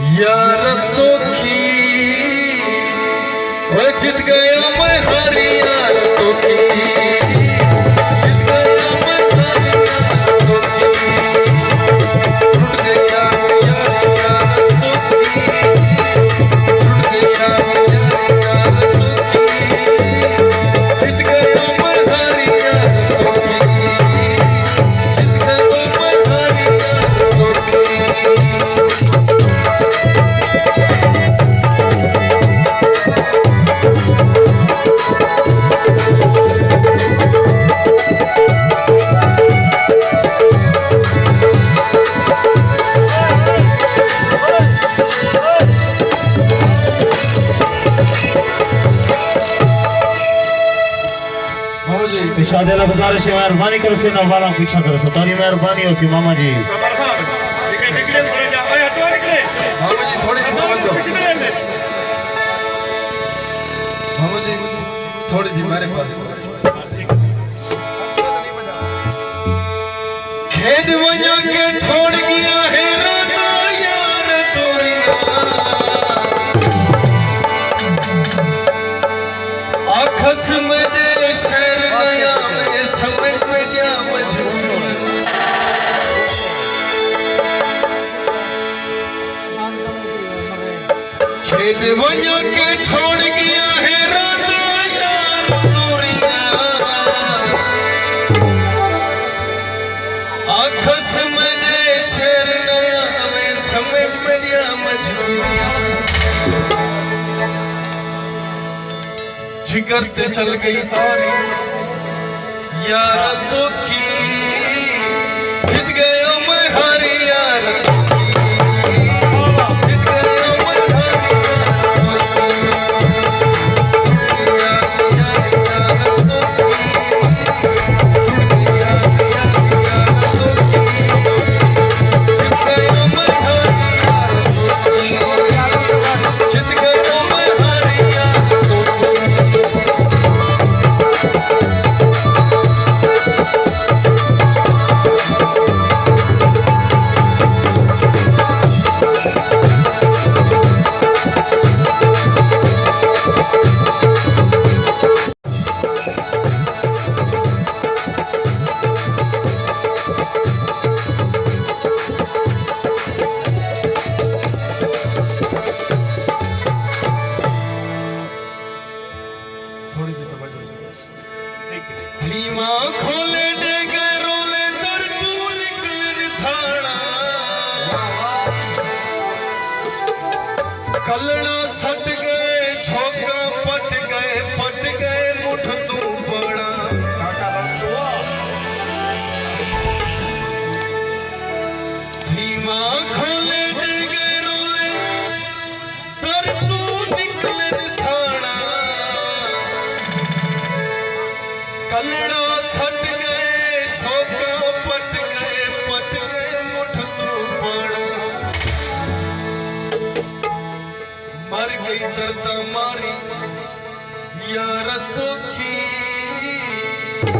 यार तो की वो जीत गया मैं हारी यार तो की जीत गया मैं हारी यार तो की टूट गया यार यार तो की टूट गया यार तो की जीत गया मैं हारी यार तो की जीत गया मैं हारी यार तो की। शादेला गुजारिश है मेहरबानी करो से नवाला पीछा करो सो तारी मेहरबानी हो सी मामा जी सबर खान ठीक है निकले थोड़े जा भाई हटो निकले मामा जी थोड़ी सी तवज्जो पीछे तरह ले मामा जी थोड़ी सी मेरे पास खेत वजा के छोड़ गया है राता यार तोरिया आखस में दे शहर नया में समझ में क्या मजबूर खेत वजा के छोड़ गया है राता यार तोरिया आखस में दे शहर नया में समझ में क्या मजबूर जिगर ते चल गई तारी यार तो की जीत गया मैं हारी यार तो की जीत गया मैं हारी यार तो जीत गया मैं हारी यार तो थोड़ी सी तवज्जो से धीमा खोले दे गए रोले दर तू निकलन थाना कलड़ा सट गए झोंका पट गए मुठ तू पड़ा धीमा खोले दे गए रोले दर तू निकलन थाना कलड़ा सट गए झोंका पट गए मुठ तू पड़ा मर गई दर्दा मारी यार तो की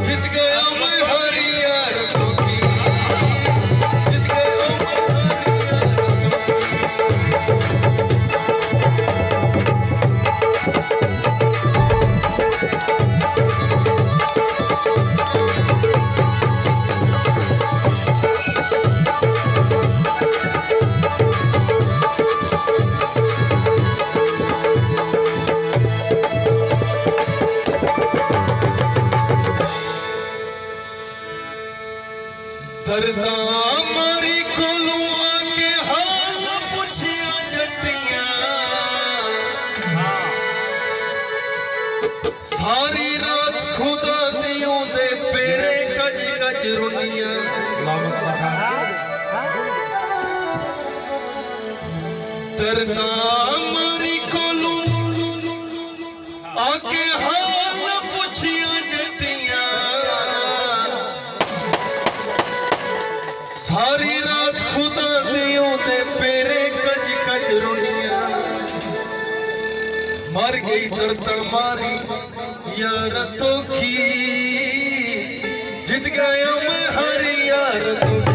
जीत गया मैं हारी यार तो की जीत गया मैं हारी दर्दा मारी कोलू आके हाल पुछिया जटिया सारी रात खुदा दियों दे पेरे गज रुनिया दर्दा मारी कोलू आके हाल पुछिया जटिया सारी रात खुदा दियों दे पेरे गज रुनिया मर गई दर्द मारी यार तो की जीत गया मैं हारी यार तो